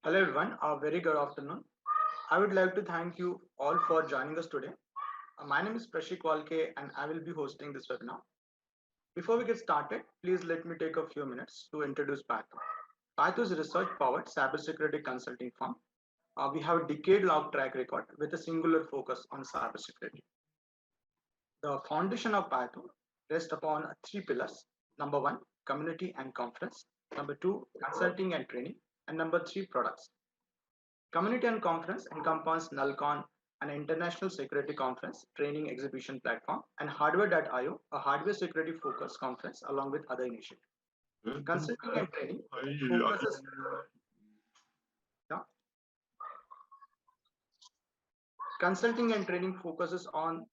Hello everyone, a very good afternoon. I would like to thank you all for joining us today. My name is Prashik Walke and I will be hosting this webinar. Before we get started, please let me take a few minutes to introduce Pathu. Pathu is a research-powered cybersecurity consulting firm. We have a decade-long track record with a singular focus on cybersecurity. The foundation of Pathu rests upon three pillars. Number one, community and conference. Number two, consulting and training. And number three, products. Community and conference encompass Nullcon, an international security conference training exhibition platform, and Hardware.io, a hardware security focused conference along with other initiatives. Consulting and training focuses yeah, Consulting and training focuses on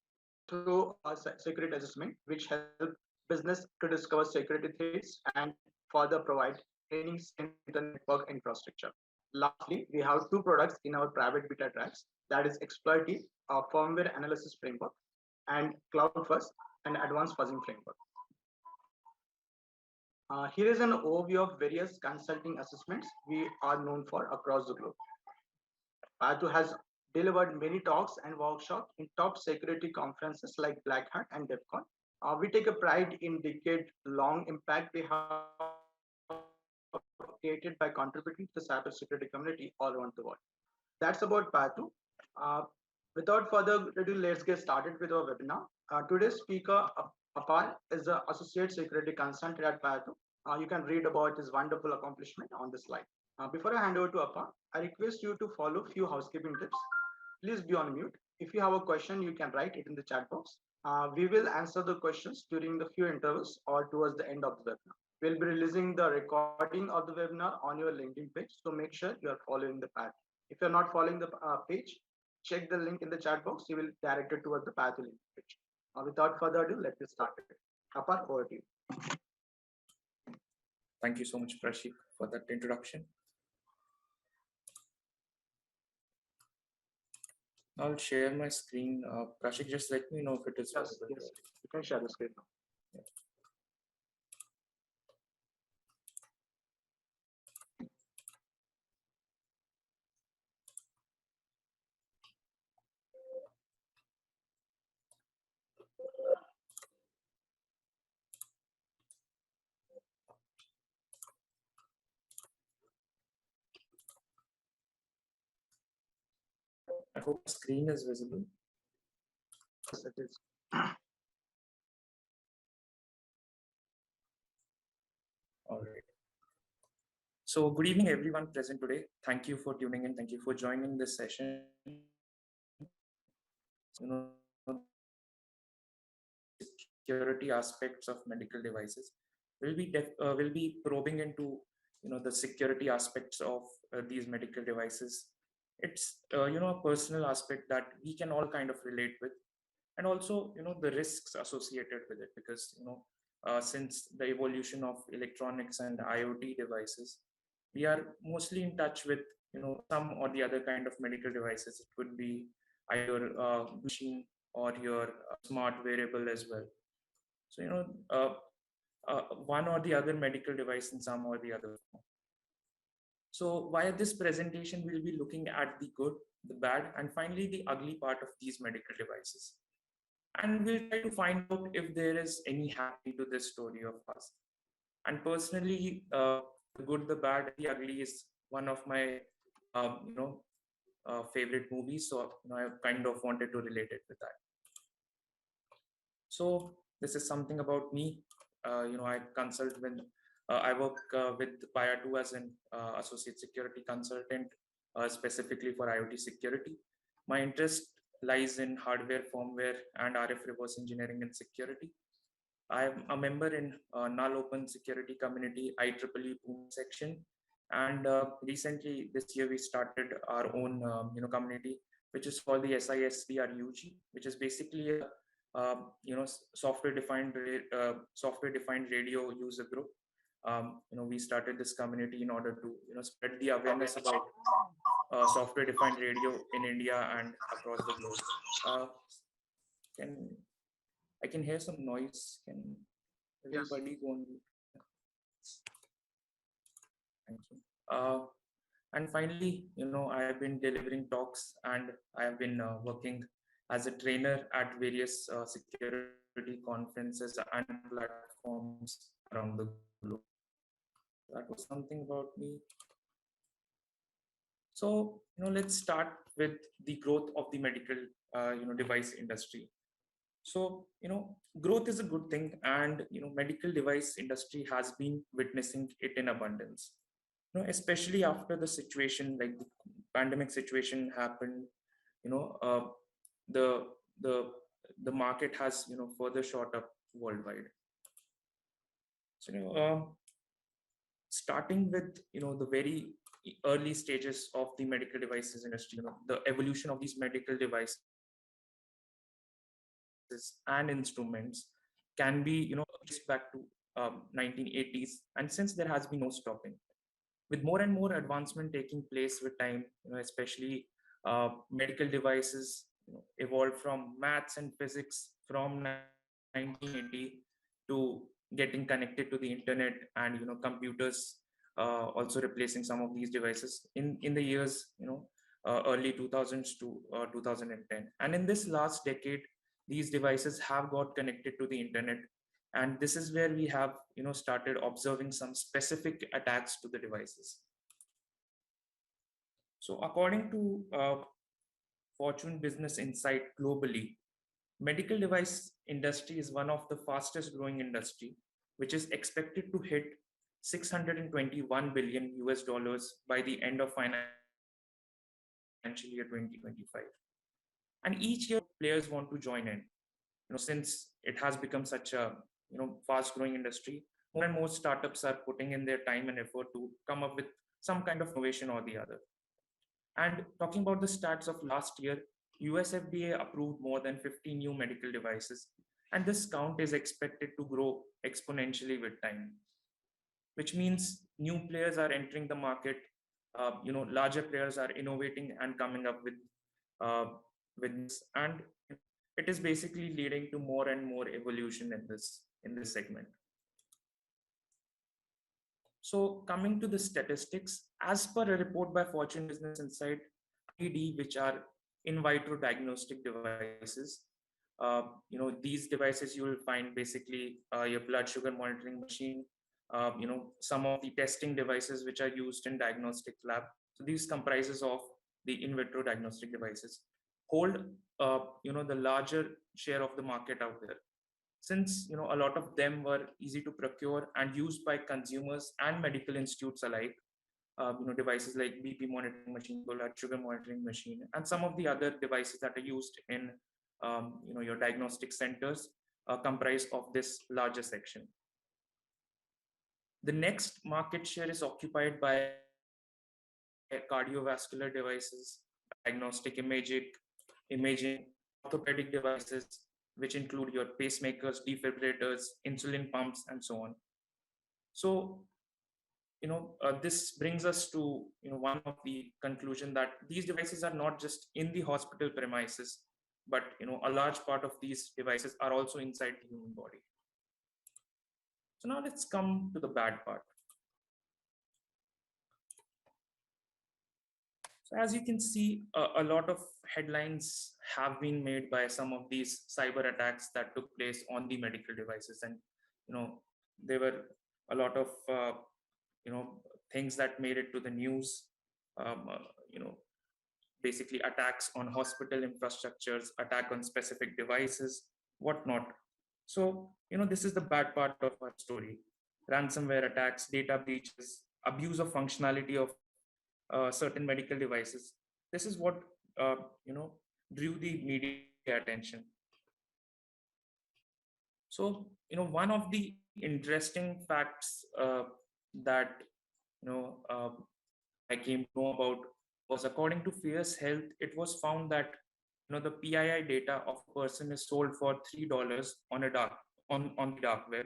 through a security assessment, which help business to discover security threats and further provide training strengthen network infrastructure. Lastly, we have two products in our private beta tracks, that is Exploitive, a firmware analysis framework, and CloudFuzz, an advanced fuzzing framework. Here is an overview of various consulting assessments we are known for across the globe. Pathu has delivered many talks and workshops in top security conferences like Black Hat and DEF CON. We take a pride in decade-long impact we have created by contributing to the cybersecurity community all around the world. That's about Pathu. Uh, Without further ado, let's get started with our webinar. Today's speaker, Apar, is the Associate Security Consultant at Pathu. You can read about his wonderful accomplishment on the slide. Before I hand over to Apar, I request you to follow few housekeeping tips. Please be on mute. If you have a question, you can write it in the chat box. We will answer the questions during the few intervals or towards the end of the webinar. We'll be releasing the recording of the webinar on your LinkedIn page, so make sure you are following the path. If you're not following the page, check the link in the chat box. You will direct it towards the Pathu link page. Without further ado, let's get started. Apar, over to you. Thank you so much, Prashik, for that introduction. I'll share my screen. Prashik, just let me know if it is possible. Yes. You can share the screen now. Yeah. I hope the screen is visible. Yes, it is. All right. So good evening, everyone present today. Thank you for tuning in. Thank you for joining this session. Security aspects of medical devices. We'll be probing into the security aspects of these medical devices. It's a personal aspect that we can all kind of relate with, and also the risks associated with it, because since the evolution of electronics and IoT devices, we are mostly in touch with some or the other kind of medical devices. It could be either machine or your smart wearable as well. So one or the other medical device in some or the other form. So via this presentation, we'll be looking at the good, the bad, and finally the ugly part of these medical devices. And we'll try to find out if there is any happy to this story of us. And personally, the good, the bad, the ugly is one of my favorite movies. So I kind of wanted to relate it with that. So this is something about me. I consult with, I work with Paya2 as an associate security consultant, specifically for IoT security. My interest lies in hardware, firmware, and RF reverse engineering and security. I'm a member in Null Open Security Community IEEE Pune section, and recently this year we started our own community, which is called the SISDRUG, which is basically a software defined radio user group. We started this community in order to spread the awareness about software defined radio in India and across the globe. I can hear some noise. Can everybody go on mute? Thank you. And finally, I have been delivering talks, and I have been working as a trainer at various security conferences and platforms around the globe. That was something about me. So, let's start with the growth of the medical, device industry. So, growth is a good thing, and medical device industry has been witnessing it in abundance. Especially after the situation, like the pandemic situation happened, you know, uh, the the the market has further shot up worldwide. So, starting with the very early stages of the medical devices industry, the evolution of these medical devices and instruments can be traced back to 1980s, and since there has been no stopping. With more and more advancement taking place with time, especially medical devices evolved from maths and physics from 1980 to getting connected to the internet, and computers also replacing some of these devices in the years early 2000s to 2010. And in this last decade, these devices have got connected to the internet, and this is where we have started observing some specific attacks to the devices. So according to Fortune Business Insight, globally medical device industry is one of the fastest growing industry, which is expected to hit 621 billion US dollars by the end of financial year 2025. And each year more players want to join in, since it has become such a fast growing industry. More and more startups are putting in their time and effort to come up with some kind of innovation or the other. And talking about the stats of last year, US FDA approved more than 50 new medical devices, and this count is expected to grow exponentially with time, which means new players are entering the market. Larger players are innovating and coming up uh, with this, and it is basically leading to more and more evolution in this segment. So coming to the statistics, as per a report by Fortune Business Insight, IVD, which are in vitro diagnostic devices, these devices you will find basically your blood sugar monitoring machine, some of the testing devices which are used in diagnostic lab. So these comprises of the in vitro diagnostic devices hold the larger share of the market out there, since a lot of them were easy to procure and used by consumers and medical institutes alike. Devices like BP monitoring machine, blood sugar monitoring machine, and some of the other devices that are used in your diagnostic centers comprise of this larger section. The next market share is occupied by cardiovascular devices, diagnostic imaging, orthopedic devices, which include your pacemakers, defibrillators, insulin pumps, and so on. So, this brings us to one of the conclusion that these devices are not just in the hospital premises, but a large part of these devices are also inside the human body. So now let's come to the bad part. So as you can see, a lot of headlines have been made by some of these cyber attacks that took place on the medical devices, and there were a lot of things that made it to the news. Um, uh, you know, Basically attacks on hospital infrastructures, attack on specific devices, whatnot. So this is the bad part of our story: ransomware attacks, data breaches, abuse of functionality of certain medical devices. This is what uh, you know drew the media attention. So one of the interesting facts that you know uh, I came to know about was, according to Fierce Health, it was found that the PII data of a person is sold for $3 on the dark web,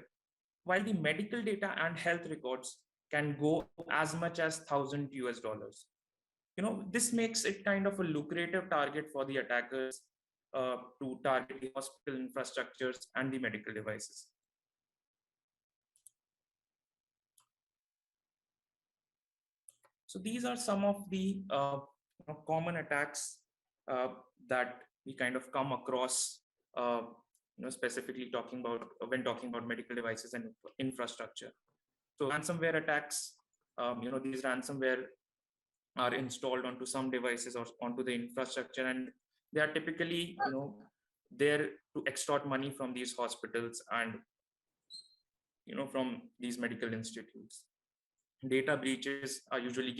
while the medical data and health records can go as much as 1,000 US dollars. This makes it kind of a lucrative target for the attackers to target the hospital infrastructures and the medical devices. So these are some of the common attacks that we kind of come across, specifically talking about when talking about medical devices and infrastructure. So ransomware attacks, these ransomware are installed onto some devices or onto the infrastructure, and they are typically, there to extort money from these hospitals and, from these medical institutes. Data breaches are usually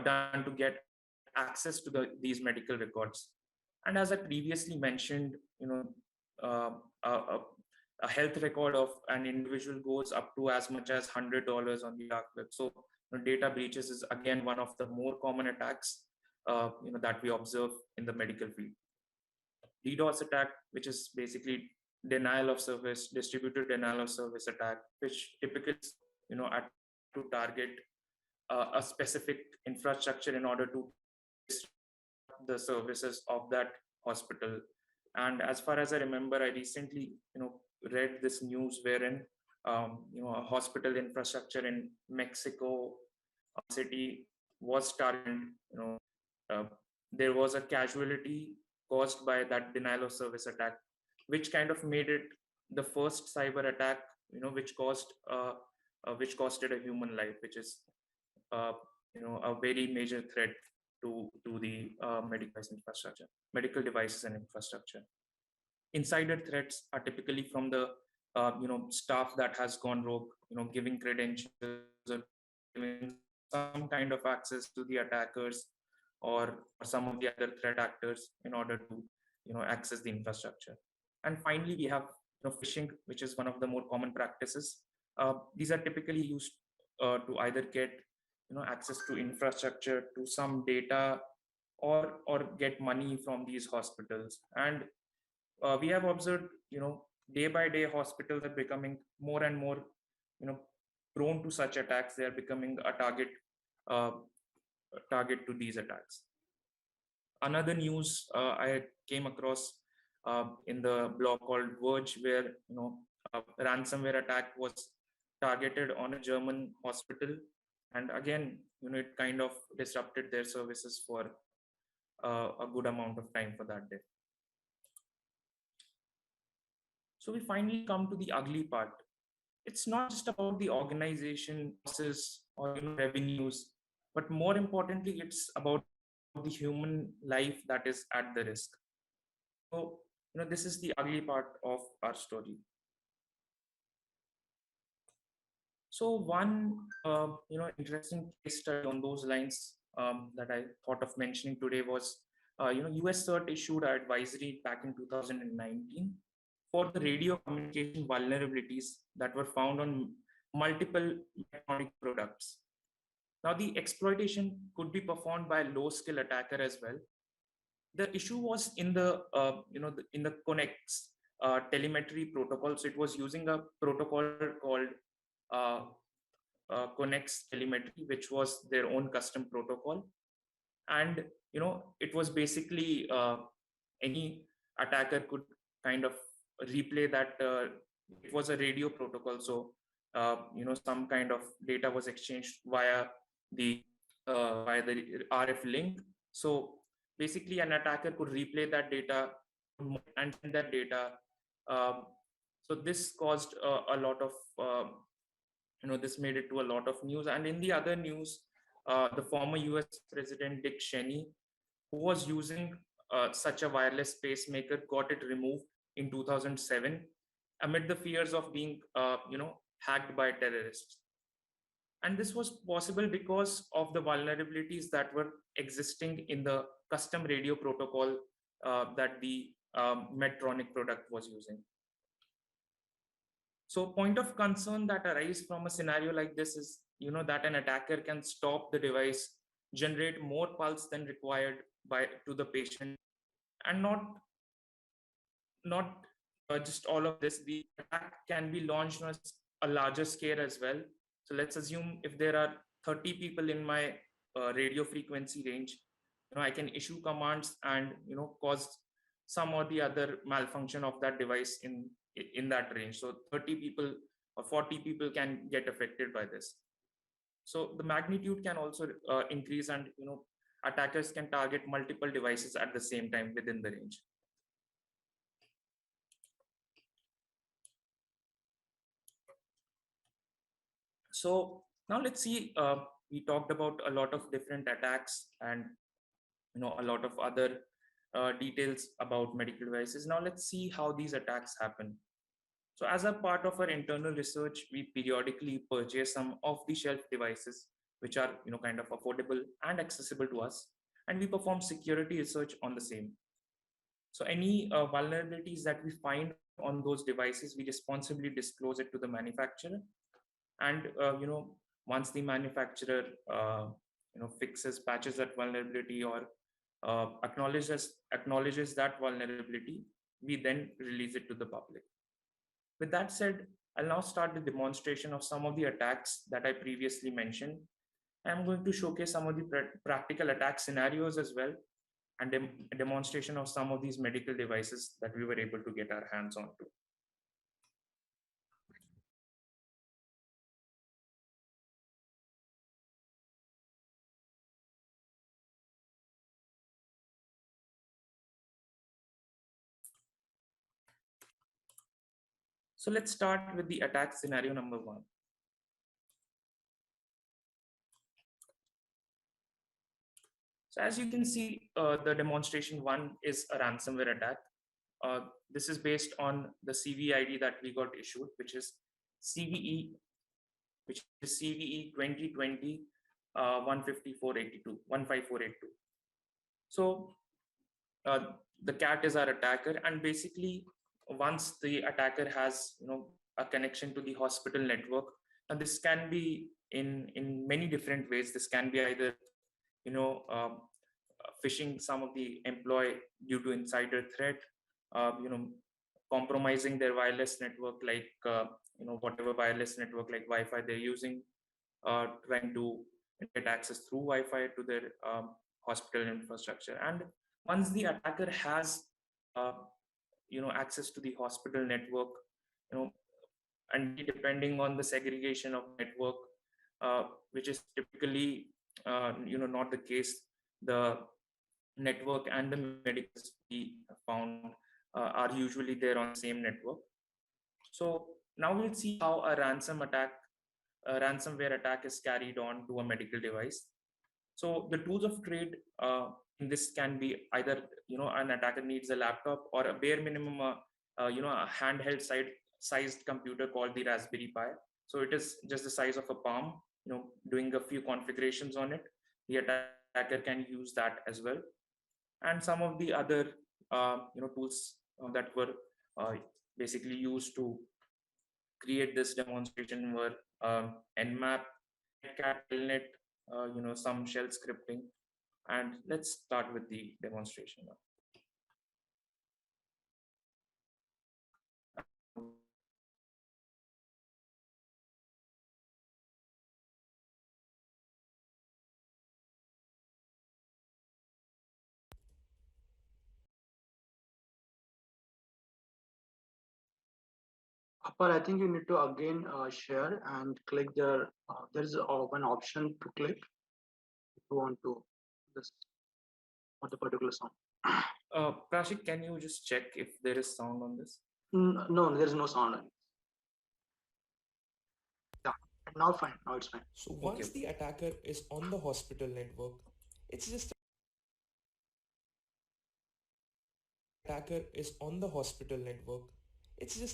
done to get access to these medical records. And as I previously mentioned, uh, a, a a health record of an individual goes up to as much as $100 on the dark web. So data breaches is again one of the more common attacks that we observe in the medical field. DDoS attack, which is basically denial of service, distributed denial of service attack, which typically to target a specific infrastructure in order to disrupt the services of that hospital. And as far as I remember, I recently read this news wherein a hospital infrastructure in Mexico City was targeted. Uh, there was a casualty caused by that denial of service attack, which kind of made it the first cyber attack, which costed a human life, which is a very major threat to the medical devices and infrastructure. Insider threats are typically from the staff that has gone rogue, giving credentials or giving some kind of access to the attackers or some of the other threat actors in order to access the infrastructure. And finally, we have phishing, which is one of the more common practices. These are typically used to either get access to infrastructure, to some data, or get money from these hospitals. And we have observed, day by day, hospitals are becoming more and more, prone to such attacks. They are becoming a target to these attacks. Another news I came across in the blog called Verge, where a ransomware attack was targeted on a German hospital, and again, it kind of disrupted their services for a good amount of time for that day. So we finally come to the ugly part. It's not just about the organization losses or revenues, but more importantly, it's about the human life that is at the risk. So this is the ugly part of our story. So one interesting case study on those lines that I thought of mentioning today was US CERT issued an advisory back in 2019 for the radio communication vulnerabilities that were found on multiple electronic products. Now, the exploitation could be performed by a low-skill attacker as well. The issue was in the in the Connex telemetry protocol. So it was using a protocol called Connex telemetry, which was their own custom protocol, and it was basically any attacker could kind of replay that. It was a radio protocol, so some kind of data was exchanged via the RF link. So basically, an attacker could replay that data and send that data. So this caused a lot of this made it to a lot of news. And in the other news, the former US President Dick Cheney, who was using such a wireless pacemaker, got it removed in 2007 amid the fears of being hacked by terrorists. And this was possible because of the vulnerabilities that were existing in the custom radio protocol that the Medtronic product was using. So point of concern that arise from a scenario like this is, that an attacker can stop the device, generate more pulse than required to the patient, and not just all of this. The attack can be launched on a larger scale as well. So let's assume if there are 30 people in my radio frequency range, I can issue commands and cause some or the other malfunction of that device in that range. So 30 people or 40 people can get affected by this. So the magnitude can also increase, and attackers can target multiple devices at the same time within the range. So now let's see, we talked about a lot of different attacks and a lot of other details about medical devices. Now let's see how these attacks happen. So as a part of our internal research, we periodically purchase some off-the-shelf devices, which are kind of affordable and accessible to us, and we perform security research on the same. So any vulnerabilities that we find on those devices, we responsibly disclose it to the manufacturer. And once the manufacturer fixes, patches that vulnerability, or acknowledges that vulnerability, we then release it to the public. With that said, I'll now start the demonstration of some of the attacks that I previously mentioned. I'm going to showcase some of the practical attack scenarios as well, and a demonstration of some of these medical devices that we were able to get our hands on to. So let's start with the attack scenario number 1. So as you can see, the demonstration 1 is a ransomware attack. This is based on the CVE that we got issued, which is CVE 2020 15482. So the cat is our attacker, and basically once the attacker has a connection to the hospital network, and this can be in many different ways. This can be either phishing some of the employee due to insider threat, compromising their wireless network, like whatever wireless network like Wi-Fi they're using, trying to get access through Wi-Fi to their hospital infrastructure. And once the attacker has access to the hospital network, and depending on the segregation of network, which is typically not the case, the network and the medicals we found are usually there on the same network. So now we'll see how a ransomware attack is carried on to a medical device. So the tools of trade in this can be either an attacker needs a laptop, or a bare minimum a handheld sized computer called the Raspberry Pi. So it is just the size of a palm. Doing a few configurations on it, the attacker can use that as well. And some of the other tools that were basically used to create this demonstration were Nmap, Cat, Telnet, some shell scripting. And let's start with the demonstration now. But I think you need to again share and click there. There's one option to click if you want to this or the particular song. Prashik, can you just check if there is sound on this? No, there's no sound on it. Yeah, now fine. Now it's fine. So once the attacker is on the hospital network, it's just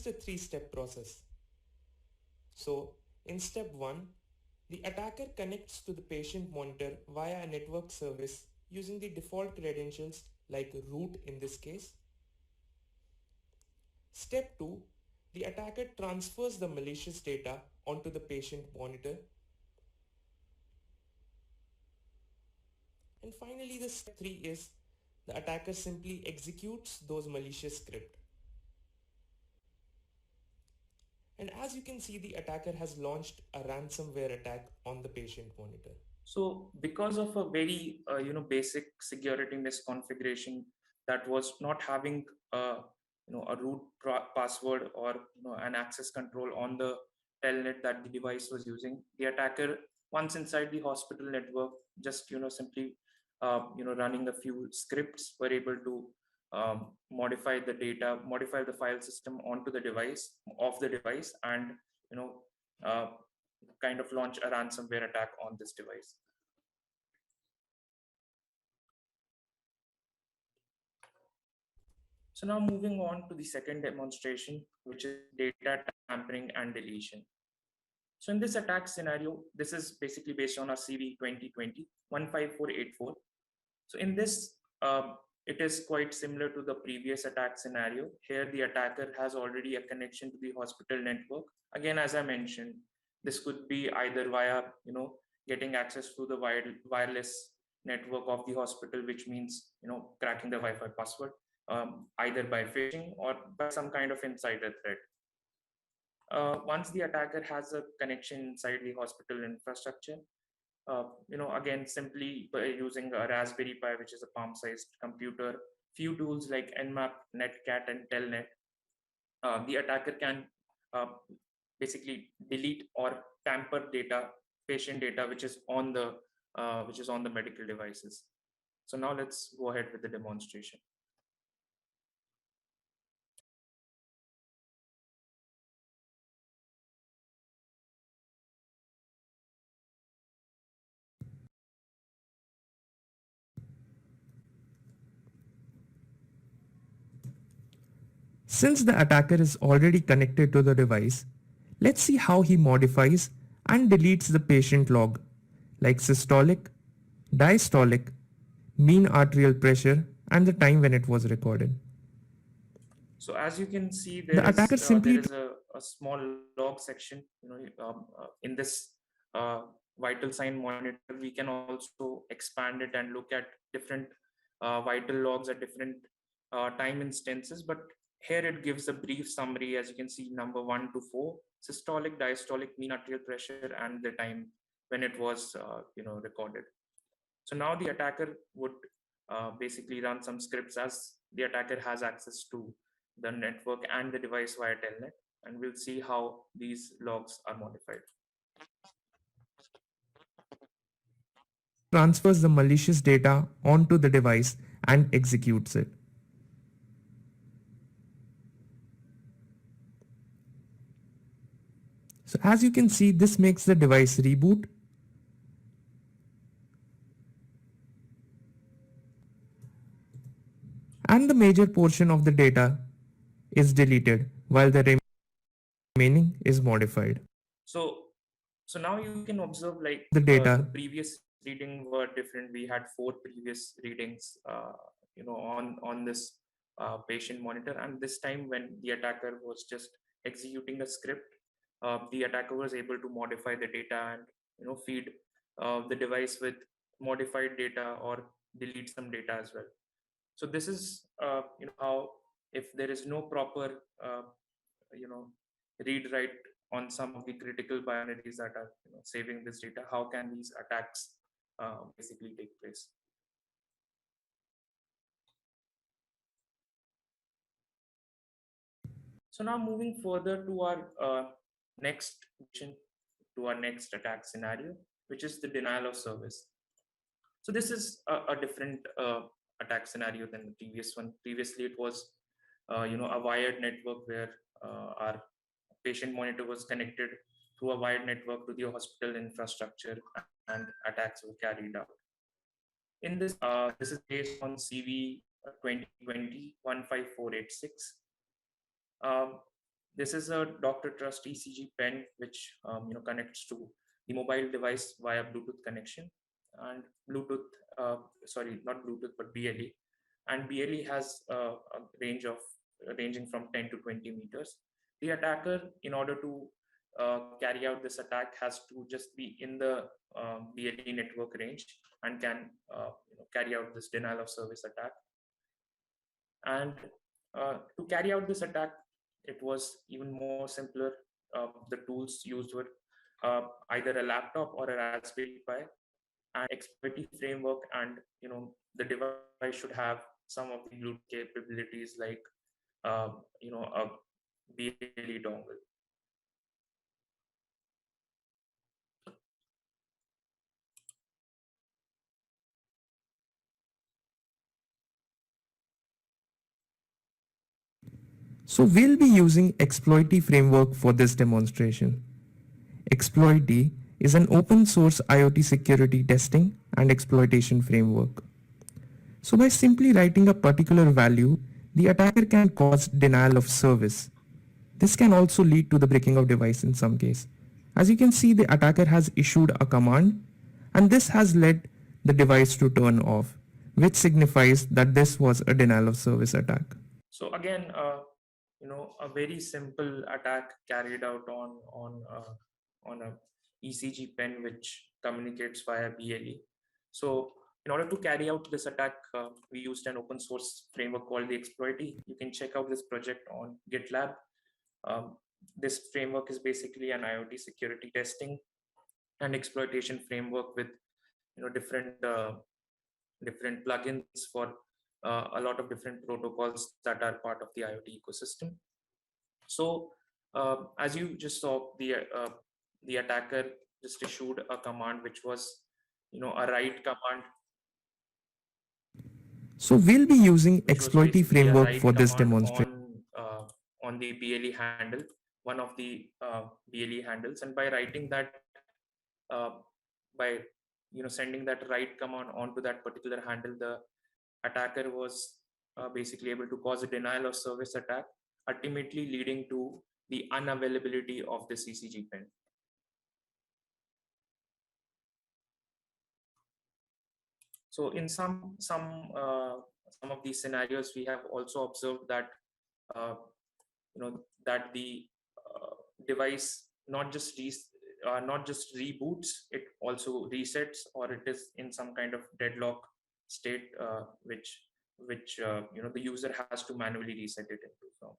a 3-step process. So in step 1, the attacker connects to the patient monitor via a network service using the default credentials like root in this case. Step 2, the attacker transfers the malicious data onto the patient monitor. And finally, the step 3 is the attacker simply executes those malicious scripts. And as you can see, the attacker has launched a ransomware attack on the patient monitor. So because of a very basic security misconfiguration that was not having a root password or an access control on the telnet that the device was using, the attacker Once inside the hospital network, just simply running a few scripts, were able to modify the data, modify the file system onto the device, of the device, and you know uh, kind of launch a ransomware attack on this device. So now moving on to the second demonstration, which is data tampering and deletion. So in this attack scenario, this is basically based on our CVE 2020-15484. So in this, it is quite similar to the previous attack scenario. Here, the attacker has already a connection to the hospital network. Again, as I mentioned, this could be either via, getting access to the wireless network of the hospital, which means, cracking the Wi-Fi password, either by phishing or by some kind of insider threat. Once the attacker has a connection inside the hospital infrastructure, again, simply by using a Raspberry Pi, which is a palm-sized computer, few tools like Nmap, Netcat, and Telnet, the attacker can basically delete or tamper data, patient data, which is on the medical devices. So now let's go ahead with the demonstration. Since the attacker is already connected to the device, let's see how he modifies and deletes the patient log like systolic, diastolic, mean arterial pressure, and the time when it was recorded. So as you can see, The attacker simply there is a small log section. In this vital sign monitor, we can also expand it and look at different vital logs at different time instances. But here it gives a brief summary. As you can see, number 1 to 4: systolic, diastolic, mean arterial pressure, and the time when it was recorded. So now the attacker would basically run some scripts, as the attacker has access to the network and the device via telnet, and we'll see how these logs are modified. transfers the malicious data onto the device and executes it. So as you can see, this makes the device reboot and the major portion of the data is deleted while the remaining is modified. So now you can observe, like, The data. The previous reading were different. We had 4 previous readings, on this patient monitor, and this time when the attacker was just executing a script, the attacker was able to modify the data and feed the device with modified data or delete some data as well. So this is how, if there is no proper you know read write on some of the critical binaries that are saving this data, how can these attacks basically take place? So now moving further to our next mission, to our next attack scenario, which is the denial of service. So this is a different attack scenario than the previous one. Previously, it was a wired network where our patient monitor was connected through a wired network to the hospital infrastructure, and attacks were carried out. In this, this is based on CVE 2020-15486. This is a Dr. Trust ECG pen, which connects to the mobile device via Bluetooth connection, and Bluetooth, sorry, not Bluetooth, but BLE. And BLE has a range of ranging from 10 to 20 meters. The attacker, in order to carry out this attack, has to just be in the BLE network range and can carry out this denial of service attack. And to carry out this attack, it was even more simpler. The tools used were either a laptop or a Raspberry Pi, and exploitative framework, and the device should have some of the Bluetooth capabilities, like a BLE dongle. So we'll be using Exploity framework for this demonstration. Exploity is an open source IoT security testing and exploitation framework. So by simply writing a particular value, the attacker can cause denial of service. This can also lead to the breaking of device in some case. As you can see, the attacker has issued a command and this has led the device to turn off, which signifies that this was a denial of service attack. So again, a very simple attack carried out on a ECG pen which communicates via BLE. So in order to carry out this attack, we used an open source framework called the Exploity. You can check out this project on GitLab. This framework is basically an IoT security testing and exploitation framework with different plugins for a lot of different protocols that are part of the IoT ecosystem. So as you just saw, the attacker just issued a command which was a write command. So we'll be using Exploity framework for this demonstration. On the BLE handle, one of the BLE handles, and by writing that, by sending that write command onto that particular handle, the attacker was basically able to cause a denial of service attack, ultimately leading to the unavailability of the ECG pen. So in some of these scenarios, we have also observed that that the device not just reboots, it also resets, or it is in some kind of deadlock state, which the user has to manually reset it into.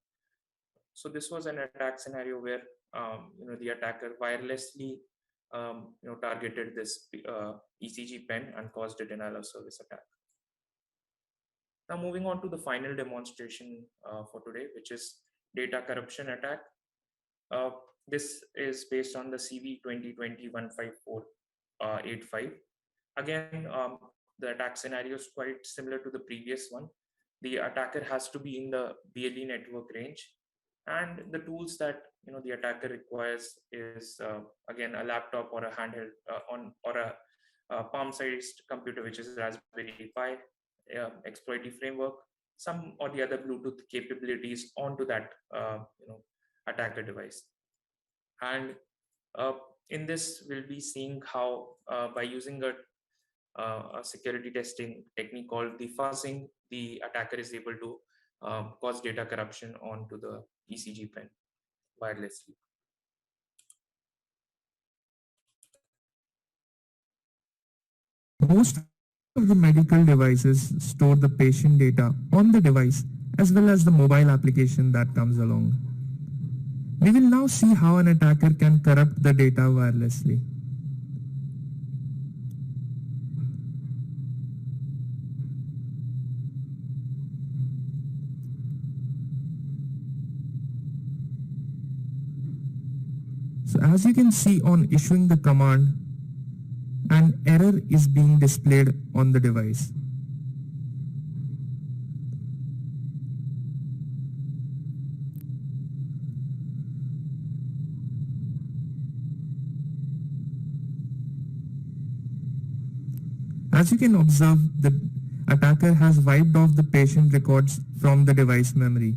So this was an attack scenario where the attacker wirelessly targeted this ECG pen and caused a denial of service attack. Now moving on to the final demonstration for today, which is data corruption attack. This is based on the CVE 2020-15485. Again, the attack scenario is quite similar to the previous one. The attacker has to be in the BLE network range, and the tools that the attacker requires is again a laptop or a handheld or a palm-sized computer, which is Raspberry Pi, Exploity framework, some or the other Bluetooth capabilities onto that attacker device. And in this, we'll be seeing how by using a security testing technique called the fuzzing, the attacker is able to cause data corruption onto the ECG pen wirelessly. Most of the medical devices store the patient data on the device as well as the mobile application that comes along. We will now see how an attacker can corrupt the data wirelessly. So as you can see, on issuing the command, an error is being displayed on the device. As you can observe, the attacker has wiped off the patient records from the device memory.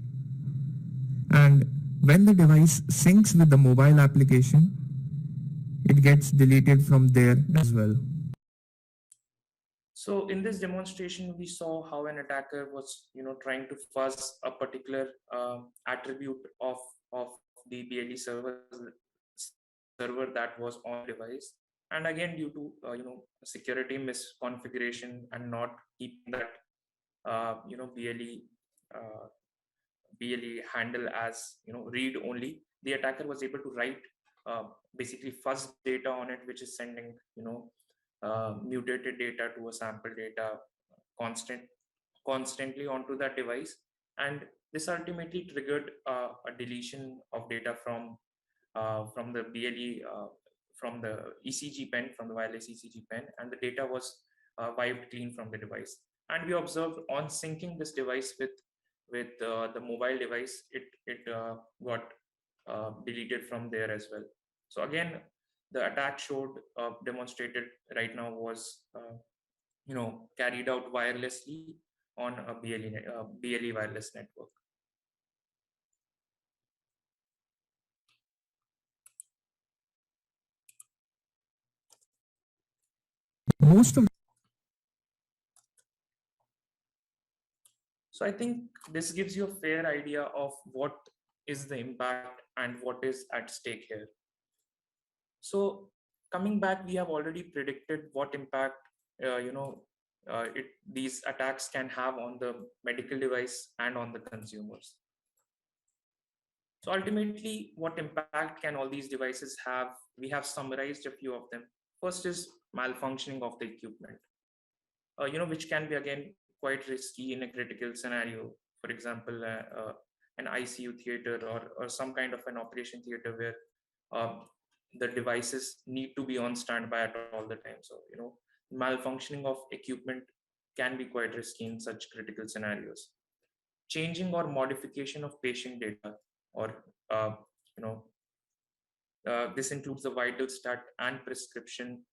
And when the device syncs with the mobile application, it gets deleted from there as well. So in this demonstration, we saw how an attacker was, trying to fuzz a particular attribute of the BLE server that was on the device. And again, due to security misconfiguration and not keeping that BLE handle as read only, the attacker was able to write basically fuzz data on it, which is sending mutated data to a sample data constantly onto that device, and this ultimately triggered a deletion of data from the BLE from the ECG pen, from the wireless ECG pen, and the data was wiped clean from the device. And we observed on syncing this device with the mobile device, it got deleted from there as well. So again, the attack showed demonstrated right now was carried out wirelessly on a BLE wireless network. Most of So I think this gives you a fair idea of what is the impact and what is at stake here. So coming back, we have already predicted what impact these attacks can have on the medical device and on the consumers. So ultimately, what impact can all these devices have? We have summarized a few of them. First is malfunctioning of the equipment, which can be again quite risky in a critical scenario. For example, an ICU theater or some kind of an operation theater where the devices need to be on standby at all the time. So, malfunctioning of equipment can be quite risky in such critical scenarios. Changing or modification of patient data, or this includes the vital stat and prescription.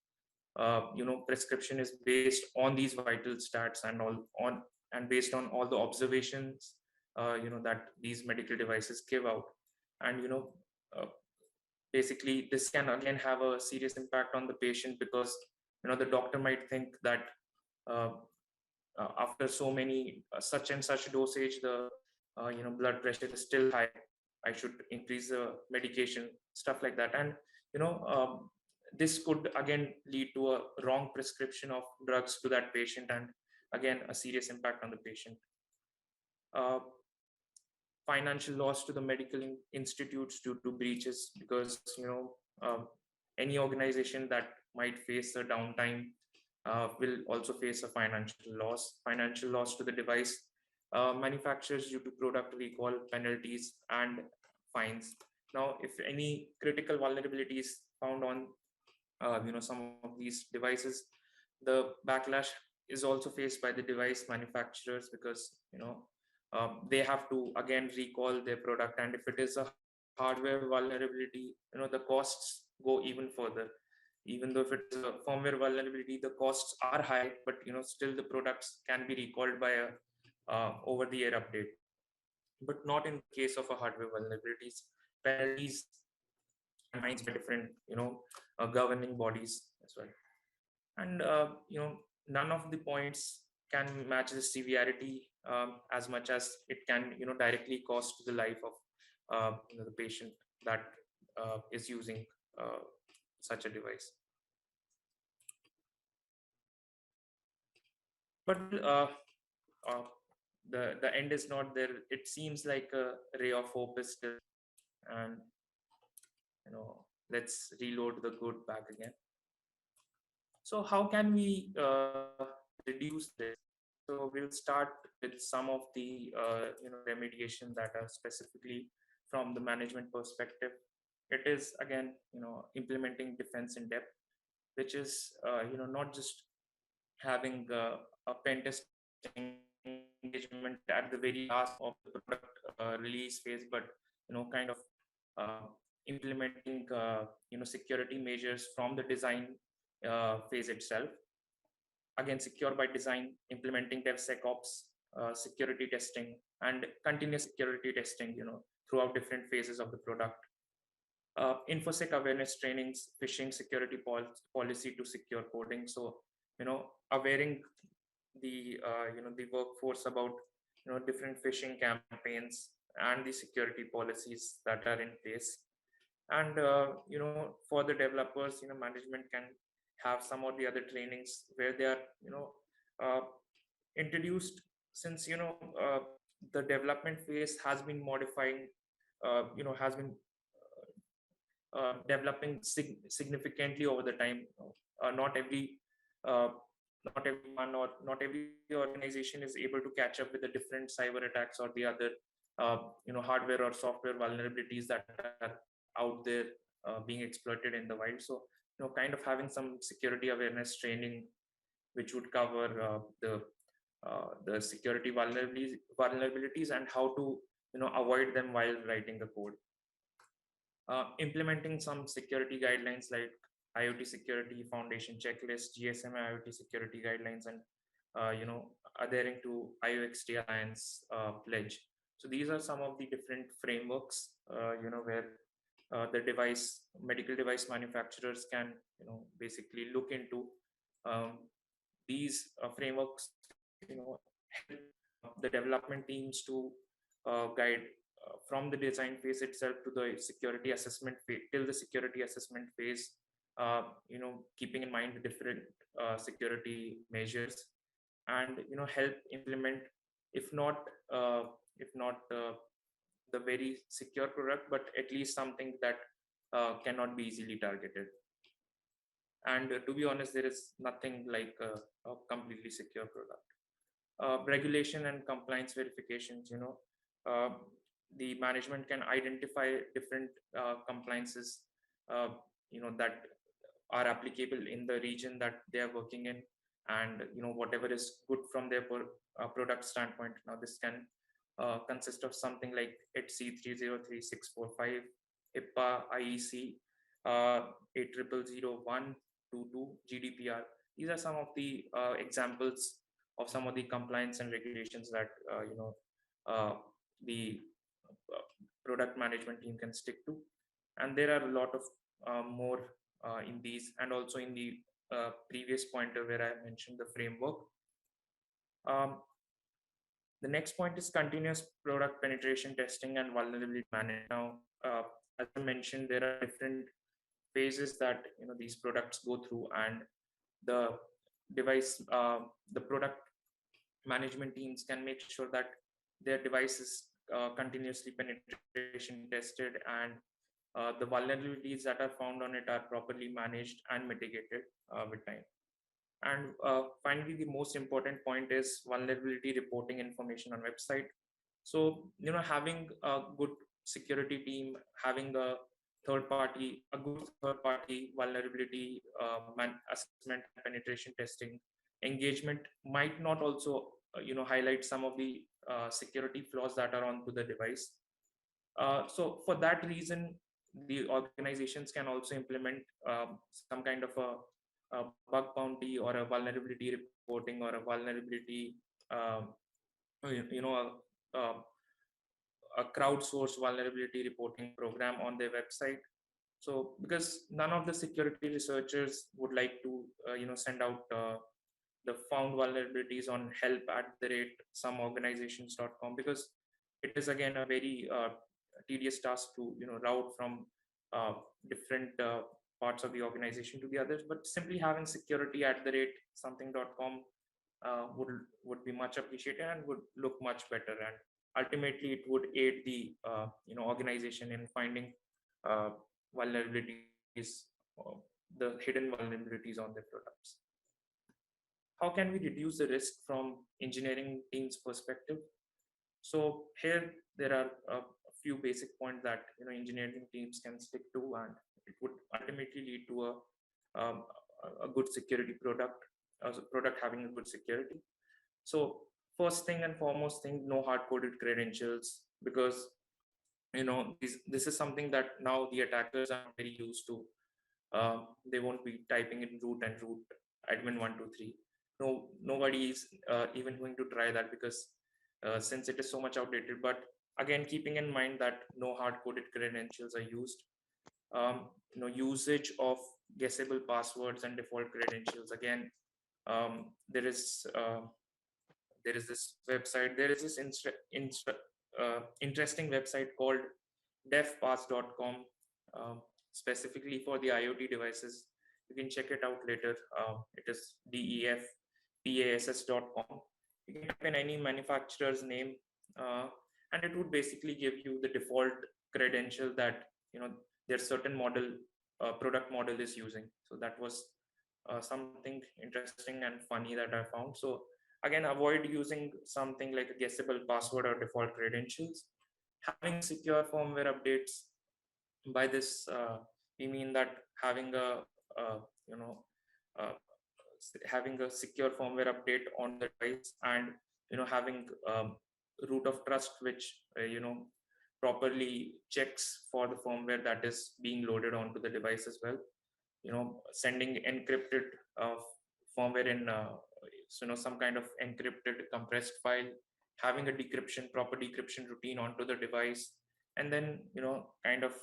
Prescription is based on these vital stats and based on all the observations that these medical devices give out. And basically this can again have a serious impact on the patient, because the doctor might think that uh, after so many such and such dosage, the blood pressure is still high, I should increase the medication, stuff like that. And this could again lead to a wrong prescription of drugs to that patient, and again a serious impact on the patient. uh, Financial loss to the medical institutes due to breaches, because any organization that might face a downtime will also face a financial loss to the device manufacturers due to product recall, penalties, and fines. Now, if any critical vulnerabilities found on some of these devices, the backlash is also faced by the device manufacturers, because they have to again recall their product. And if it is a hardware vulnerability, the costs go even further. Even though if it's a firmware vulnerability, the costs are high, but still the products can be recalled by a over the air update. But not in the case of a hardware vulnerabilities. Penalties and fines by different governing bodies as well. And none of the points can match the severity as much as it can directly cost the life of the patient that is using such a device. But the end is not there. It seems like a ray of hope is still, and let's reload the good back again. So how can we reduce this? So we'll start with some of the remediation that are specifically from the management perspective. It is again implementing defense in depth, which is not just having a pen testing engagement at the very last of the product release phase, but kind of implementing security measures from the design phase itself. Again, secure by design, implementing DevSecOps, security testing, and continuous security testing, throughout different phases of the product. InfoSec awareness trainings, phishing security policy to secure coding. So, awareing the the workforce about different phishing campaigns and the security policies that are in place. And for the developers, management can have some of the other trainings where they are uh, introduced, since the development phase has been modifying, has been developing significantly over the time. Not every not everyone or not every organization is able to catch up with the different cyber attacks or the other hardware or software vulnerabilities that are out there being exploited in the wild. So kind of having some security awareness training, which would cover the the security vulnerabilities and how to avoid them while writing the code. Implementing some security guidelines like IoT Security Foundation Checklist, GSMA IoT Security Guidelines, and adhering to IOXT Alliance pledge. So these are some of the different frameworks, where the medical device manufacturers can, basically look into these frameworks, help the development teams to guide from the design phase itself to the security assessment phase, till the security assessment phase, keeping in mind the different security measures, and help implement, if not the very secure product, but at least something that cannot be easily targeted. And to be honest, there is nothing like a completely secure product. Regulation and compliance verifications, the management can identify different compliances, that are applicable in the region that they are working in, and whatever is good from their product standpoint. Now this can consist of something like HC 303645, HIPAA, IEC 8000122, GDPR. These are some of the examples of some of the compliance and regulations that the product management team can stick to. And there are a lot of more in these, and also in the previous pointer where I mentioned the framework. The next point is continuous product penetration testing and vulnerability management. Now, as I mentioned, there are different phases that these products go through, and the product management teams can make sure that their device is continuously penetration tested, and the vulnerabilities that are found on it are properly managed and mitigated with time. And finally, the most important point is vulnerability reporting information on website. So, having a good security team, having a good third party vulnerability assessment, penetration testing engagement might not also, highlight some of the security flaws that are onto the device. So for that reason, the organizations can also implement some kind of a bug bounty, or a vulnerability reporting, or a vulnerability, a crowdsourced vulnerability reporting program on their website. So because none of the security researchers would like to, send out the found vulnerabilities on help@someorganizations.com, because it is again a very tedious task to route from different parts of the organization to the others. But simply having security@something.com would be much appreciated and would look much better, and ultimately it would aid the organization in finding vulnerabilities, the hidden vulnerabilities on their products. How can we reduce the risk from engineering team's perspective? So here there are a few basic points that engineering teams can stick to, and it would ultimately lead to a good security product, as a product having a good security. So first thing and foremost thing, no hard-coded credentials, because this is something that now the attackers are very used to. They won't be typing in root and root admin 123. Nobody is even going to try that, because since it is so much outdated. But again, keeping in mind that no hard-coded credentials are used, usage of guessable passwords and default credentials. Again, there is this website. There is this interesting website called defpass.com, specifically for the IoT devices. You can check it out later. It is defpass.com. You can type in any manufacturer's name, and it would basically give you the default credential that their certain product model is using. So that was something interesting and funny that I found. So again, avoid using something like a guessable password or default credentials. Having secure firmware updates. By this, we mean that having having a secure firmware update on the device, and having root of trust, which properly checks for the firmware that is being loaded onto the device as well. Sending encrypted firmware in some kind of encrypted compressed file, having a proper decryption routine onto the device, and then kind of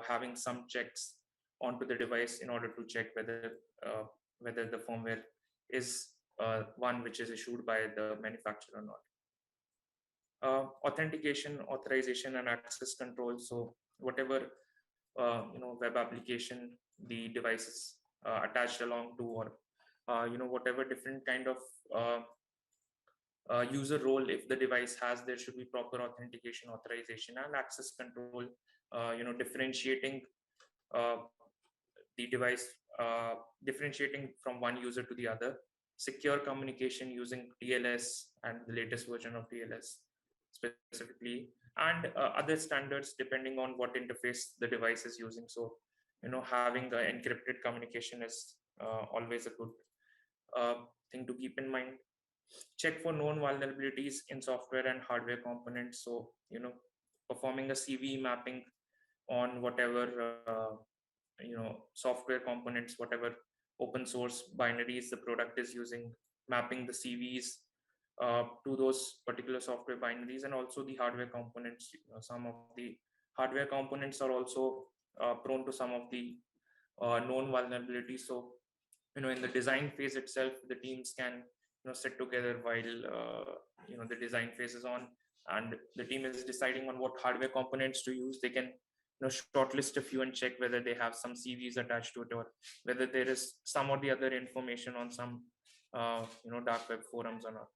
having some checks onto the device in order to check whether the firmware is one which is issued by the manufacturer or not. Authentication, authorization, and access control. So whatever web application the device is attached along to, or whatever different kind of user role if the device has, there should be proper authentication, authorization, and access control. Differentiating the device, differentiating from one user to the other. Secure communication using TLS and the latest version of TLS specifically, and other standards depending on what interface the device is using. So having encrypted communication is always a good thing to keep in mind. Check for known vulnerabilities in software and hardware components. So performing a CVE mapping on whatever software components, whatever open source binaries the product is using, mapping the CVEs to those particular software binaries, and also the hardware components. Some of the hardware components are also prone to some of the known vulnerabilities. So in the design phase itself, the teams can sit together while the design phase is on, and the team is deciding on what hardware components to use. They can shortlist a few and check whether they have some CVs attached to it, or whether there is some or the other information on some dark web forums or not.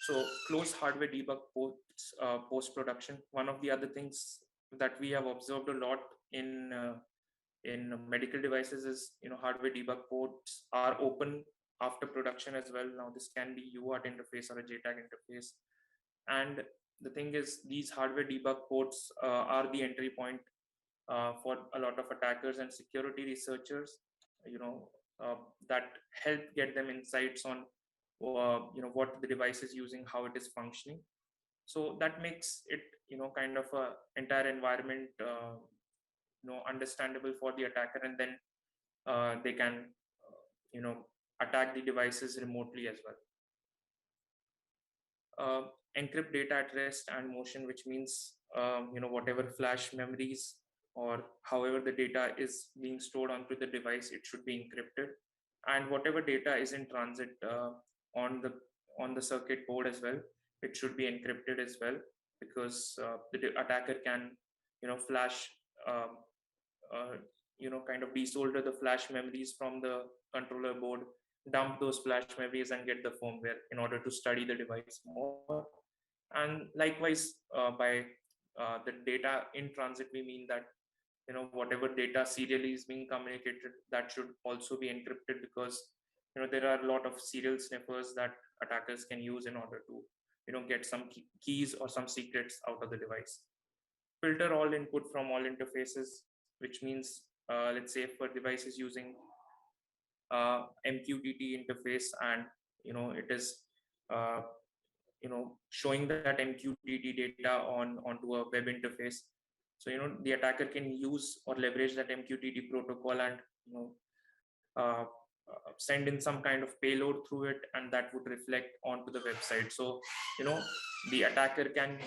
So close hardware debug post production. One of the other things that we have observed a lot in medical devices is hardware debug ports are open after production as well. Now this can be UART interface or a JTAG interface, and the thing is, these hardware debug ports are the entry point for a lot of attackers and security researchers, that help get them insights on what the device is using, how it is functioning. So that makes it kind of a entire environment understandable for the attacker, and then they can attack the devices remotely as well. Encrypt data at rest and motion, which means whatever flash memories or however the data is being stored onto the device, it should be encrypted, and whatever data is in transit on the circuit board as well, it should be encrypted as well, because the attacker can flash kind of desolder the flash memories from the controller board, dump those flash memories, and get the firmware in order to study the device more. And likewise, by the data in transit, we mean that whatever data serially is being communicated, that should also be encrypted, because there are a lot of serial sniffers that attackers can use in order to get some keys or some secrets out of the device. Filter all input from all interfaces, which means let's say if a device is using MQTT interface, and it is showing that MQTT data onto a web interface. So the attacker can use or leverage that MQTT protocol and send in some kind of payload through it, and that would reflect onto the website. So the attacker can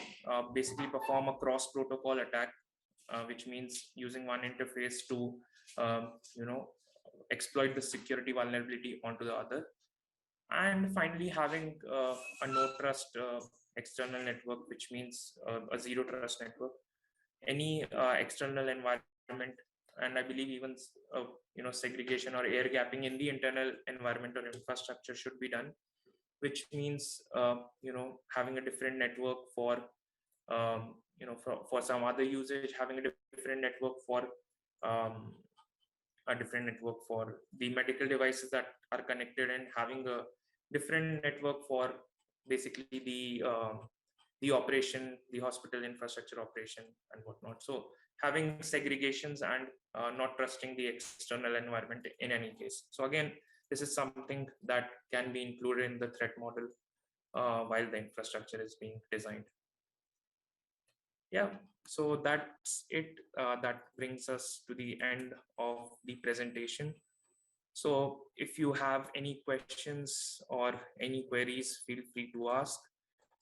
basically perform a cross protocol attack, which means using one interface to exploit the security vulnerability onto the other. And finally, having a no trust external network, which means a zero trust network. Any external environment, and I believe even segregation or air gapping in the internal environment or infrastructure should be done, which means having a different network for some other usage, having a different network for the medical devices that are connected, and having a different network for basically the the operation, the hospital infrastructure operation and whatnot. So having segregations and not trusting the external environment in any case. So again, this is something that can be included in the threat model while the infrastructure is being designed. Yeah, so that's it. That brings us to the end of the presentation. So if you have any questions or any queries, feel free to ask.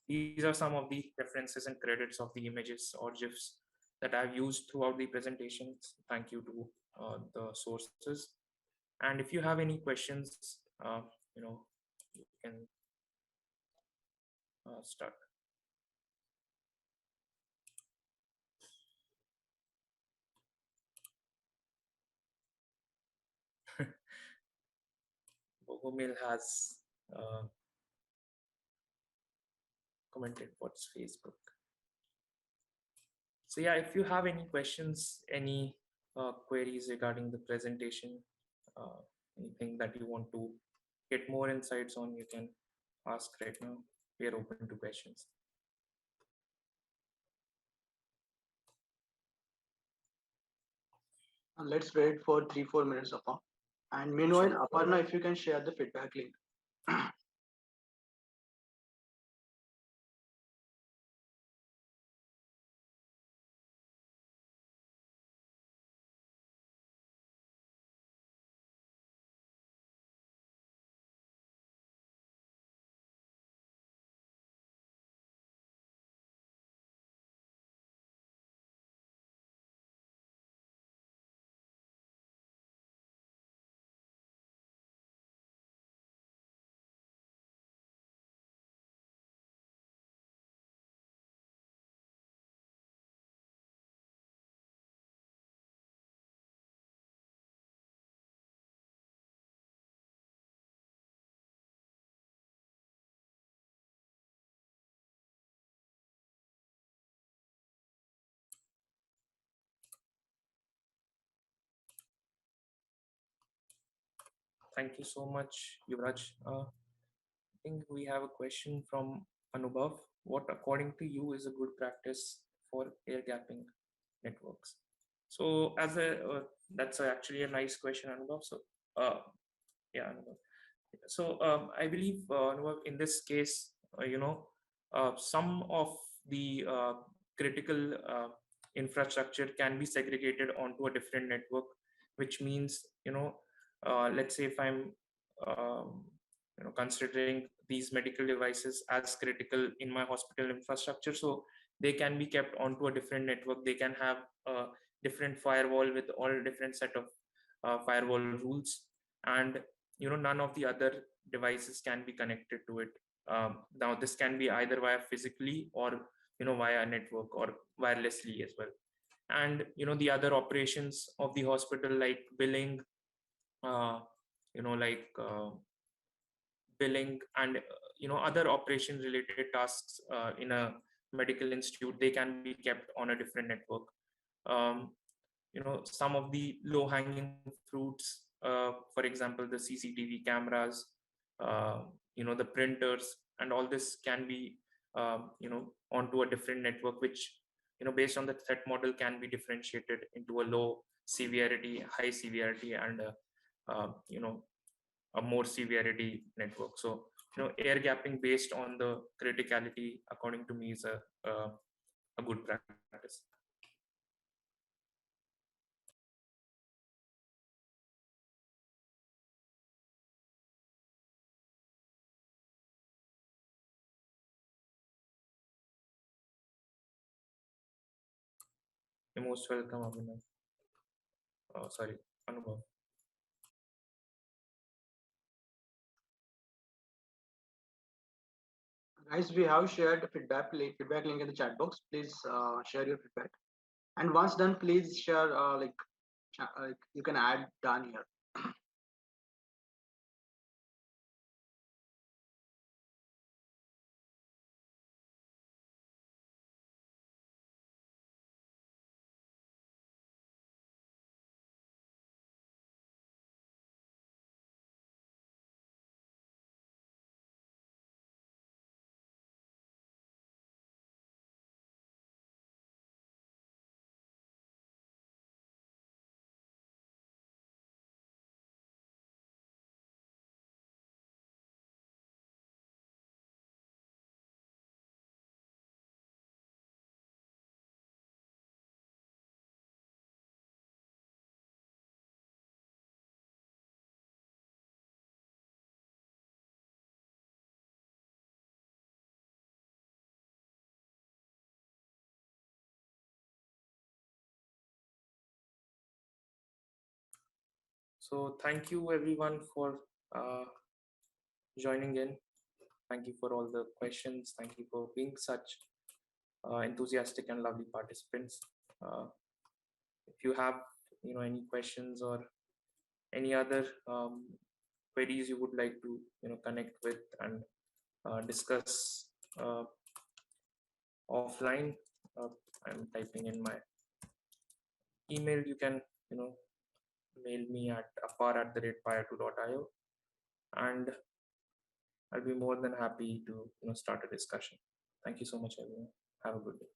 These are some of the references and credits of the images or GIFs that I've used throughout the presentations. Thank you to the sources. And if you have any questions, you can start. Bogomil has commented what's Facebook. So yeah, if you have any questions, any queries regarding the presentation, anything that you want to get more insights on, you can ask right now. We are open to questions. Let's wait for 3-4 minutes, Appa. And meanwhile, Aparna, if you can share the feedback link. Thank you so much, Yuvraj. I think we have a question from Anubhav. What, according to you, is a good practice for air gapping networks? So, that's actually a nice question, Anubhav. So, yeah, Anubhav. So, I believe, Anubhav, in this case, some of the critical infrastructure can be segregated onto a different network, which means, let's say if I'm considering these medical devices as critical in my hospital infrastructure, so they can be kept onto a different network. They can have a different firewall with all different set of firewall rules, and none of the other devices can be connected to it. Now this can be either via physically or via network or wirelessly as well. And the other operations of the hospital, like billing, uh, like billing and other operation related tasks in a medical institute, they can be kept on a different network. um, some of the low hanging fruits, for example the CCTV cameras, the printers and all this can be onto a different network, which based on the threat model can be differentiated into a low severity, high severity, and a more severity network. So air gapping based on the criticality, according to me, is a good practice. You're most welcome, Abhinav. Sorry, Anubhav. Guys, we have shared the feedback link in the chat box. Please share your feedback. And once done, please share you can add done here. So thank you everyone for joining in. Thank you for all the questions. Thank you for being such enthusiastic and lovely participants. If you have any questions or any other queries you would like to connect with and discuss offline, I'm typing in my email. You can mail me at apar@pire2.io, and I'll be more than happy to start a discussion. Thank you so much, everyone. Have a good day.